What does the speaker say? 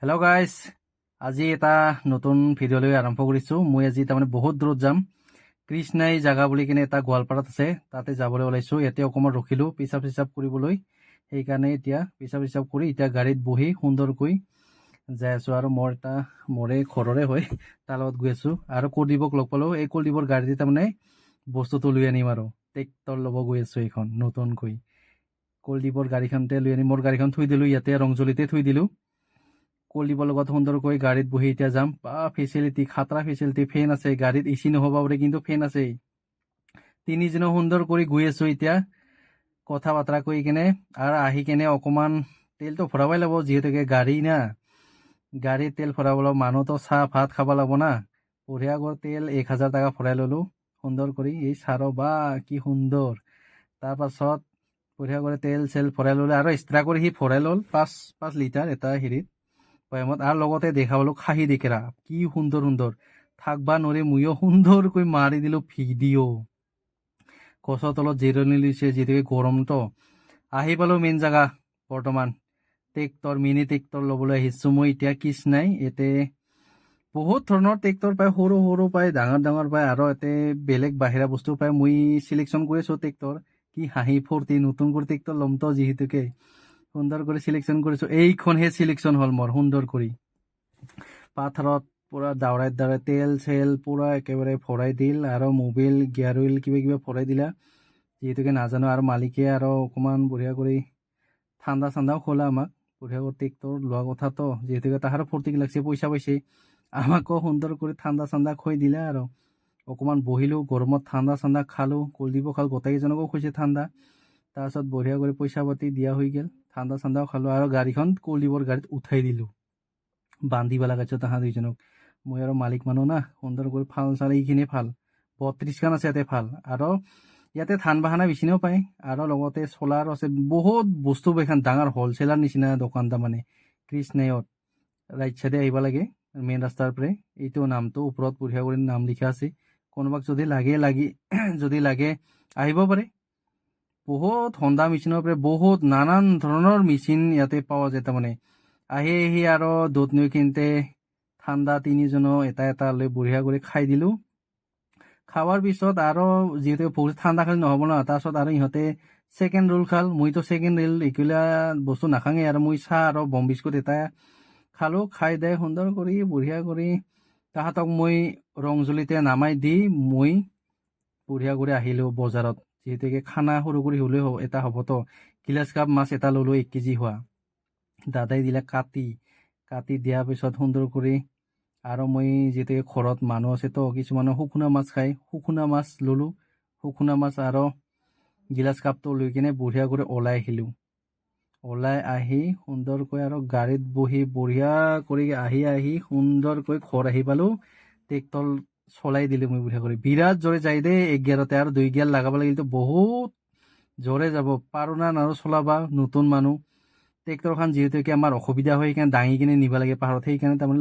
Hello' guys, আজি এটা নতুন ভিডিঅ' লৈ আৰম্ভ কৰিছোঁ। মই আজি তাৰমানে বহুত দূৰত যাম। কৃষ্ণাই জাগা বুলি কিনে এটা গোৱালপাৰাত আছে, তাতে যাবলৈ ওলাইছোঁ। ইয়াতে অকণমান ৰখিলোঁ পেচাব চেচাব কৰিবলৈ, সেইকাৰণে এতিয়া পেচাব চেচাব কৰি এতিয়া গাড়ীত বহি সুন্দৰকৈ যাই আছোঁ। আৰু মোৰে ঘৰৰে হয়, তাৰ লগত গৈ আছোঁ। আৰু কুলদীপক লগ পালোঁ, এই কুলদীপৰ গাড়ীতে তাৰমানে বস্তুটো লৈ আনিম আৰু ট্ৰেক্টৰ ল'ব গৈ আছোঁ। এইখন নতুনকৈ কুলদীপৰ গাড়ীখনতে লৈ আনিম। মোৰ গাড়ীখন থৈ দিলোঁ ইয়াতে, ৰংজলিতে থৈ দিলোঁ। কুলদীপৰ লগত সুন্দৰকৈ গাড়ীত বহি এতিয়া যাম। ফেচিলিটি খাতৰা ফেচিলিটি, ফেন আছে গাড়ীত, এচি নহ'ব পাৰে কিন্তু ফেন আছে। তিনিজনে সুন্দৰ কৰি গৈ আছোঁ এতিয়া, কথা বতৰা কৰি কেনে। আৰু আহি কেনে অকণমান তেলটো ভৰাবই লাগিব, যিহেতুকে গাড়ী না, গাড়ীত তেল ভৰাব লাগিব। মানুহতো চাহ ভাত খাব লাগিব না। বঢ়িয়াকৈ তেল 1000 টকা ভৰাই ল'লোঁ সুন্দৰ কৰি। এই চাৰ বা কি সুন্দৰ। তাৰপাছত বঢ়িয়া কৰি তেল চেল ভৰাই ল'লে আৰু এক্সট্ৰা কৰি সি ভৰাই ল'ল 5 লিটাৰ এটা হেৰিত বৈয়ামত। আৰু লগতে দেখা পালোঁ খাহী দেকেৰা, কি সুন্দৰ সুন্দৰ। থাকবা নৰি ময়ো সুন্দৰকৈ মাৰি দিলোঁ ভিডিঅ'। গছৰ তলত জিৰণি লৈছে, যিহেতুকে গৰমটো। আহি পালোঁ মেইন জেগা বৰ্তমান, ট্ৰেক্টৰ মিনি ট্ৰেক্টৰ ল'বলৈ আহিছোঁ মই এতিয়া। কৃষ্ণাই ইয়াতে বহুত ধৰণৰ ট্ৰেক্টৰ পায়, সৰু সৰু পায়, ডাঙৰ ডাঙৰ পায়, আৰু ইয়াতে বেলেগ বাহিৰা বস্তু পায়। মই চিলেকশ্যন কৰি আছোঁ ট্ৰেক্টৰ। কি হাঁহি ফূৰ্তি, নতুন কৰি ট্ৰেক্টৰ ল'মতো, যিহেতুকে সুন্দৰ কৰি চিলেকশ্যন কৰিছোঁ। এইখনহে চিলেকশ্যন হ'ল মোৰ সুন্দৰ কৰি। পাথাৰত পূৰা দাউৰাই দাউৰাই তেল চেল পূৰা একেবাৰে ভৰাই দিল, আৰু মোবিল গিয়াৰ অইল কিবা ভৰাই দিলা, যিহেতুকে নাজানো। আৰু মালিকে আৰু অকণমান বঢ়িয়া কৰি ঠাণ্ডা চাণ্ডাও খোলা আমাক, বঢ়িয়া কৰি ট্ৰেক্টৰ লোৱা কথাতো, যিহেতুকে তাহাৰো ফূৰ্তি লাগছে, পইচা পাইছে। আমাকো সুন্দৰ কৰি ঠাণ্ডা চাণ্ডা খুৱাই দিলে। আৰু অকণমান বহিলোঁ গৰমত, ঠাণ্ডা চাণ্ডা খালোঁ, কুলদীপো খাল, গোটেইকেইজনকো খুৱাইছে ঠাণ্ডা। তাৰপাছত বঢ়িয়া কৰি পইচা পাতি দিয়া হৈ গ'ল, ঠাণ্ডা চাণ্ডাও খালোঁ। আৰু গাড়ীখন কুলদীপৰ গাড়ীত উঠাই দিলোঁ, বান্ধিব লগাইছোঁ তাহাঁ দুইজনক। মই আৰু মালিক মানুহ না, সুন্দৰ কৰি ফাল চাল এইখিনি ফাল 32খান আছে ইয়াতে ফাল। আৰু ইয়াতে ধান বাহানা বেচিনেও পায়, আৰু লগতে চলাৰো আছে, বহুত বস্তু পায়। ডাঙৰ হ'লচেলাৰ নিচিনা দোকান তাৰমানে কৃষ্ণায়ত। ৰাইট চাইডে আহিব লাগে মেইন ৰাস্তাৰ পৰাই। এইটো নামটো ওপৰত বঢ়িয়া কৰি নাম লিখা আছে, কোনোবাক যদি যদি লাগে আহিব পাৰে। বহুত হণ্ডা মেচিনৰ পৰা বহুত নানান ধৰণৰ মেচিন ইয়াতে পোৱা যায় তাৰমানে। আহি আৰু দুধ নৈ কিনতে ঠাণ্ডা তিনিজনো এটা এটা লৈ বঢ়িয়া কৰি খাই দিলোঁ। খাৱাৰ পিছত আৰু যিহেতু বহুত ঠাণ্ডা খালি নহ'ব ন, তাৰপিছত আৰু ইহঁতে ছেকেণ্ড ৰোল খাল। মইতো ছেকেণ্ড ৰোল এইগিলা বস্তু নাখাঙেই, আৰু মই চাহ আৰু বম বিস্কুট এটা খালোঁ। খাই দে সুন্দৰ কৰি বঢ়িয়া কৰি তাহাঁতক মই ৰংজলিতে নামাই দি মই বঢ়িয়া কৰি আহিলোঁ বজাৰত, যিহেতুকে খানা সৰু কৰি হ'লেও এটা হ'বতো। গিলাচ কাপ মাছ এটা ল'লোঁ 1 কেজি হোৱা, দাদাই দিলে কাটি দিয়াৰ পিছত সুন্দৰ কৰি। আৰু মই যিহেতুকে ঘৰত মানুহ আছেতো, কিছুমানে শুকুনা মাছ খায়, শুকুনা মাছ ল'লোঁ। শুকুনা মাছ আৰু গিলাচ কাপটো লৈ কিনে বঢ়িয়া কৰি ওলাই আহিলোঁ। ওলাই আহি সুন্দৰকৈ আৰু গাড়ীত বহি বঢ়িয়া কৰি আহি সুন্দৰকৈ ঘৰ আহি পালোঁ। ট্ৰেক্টৰ চলাই দিলোঁ মই বঢ়িয়া কৰি, বিৰাট জোৰে যাই দেই। 1 গিয়াৰতে আৰু 2 গিয়াৰ লগাব লাগিলতো, বহুত জোৰে যাব। পাৰোঁ না আৰু চলাবা, নতুন মানুহ। ট্ৰেক্টৰখন যিহেতুকে আমাৰ অসুবিধা হয়, সেইকাৰণে দাঙি কিনে নিব লাগে পাহাৰত, সেইকাৰণে তাৰমানে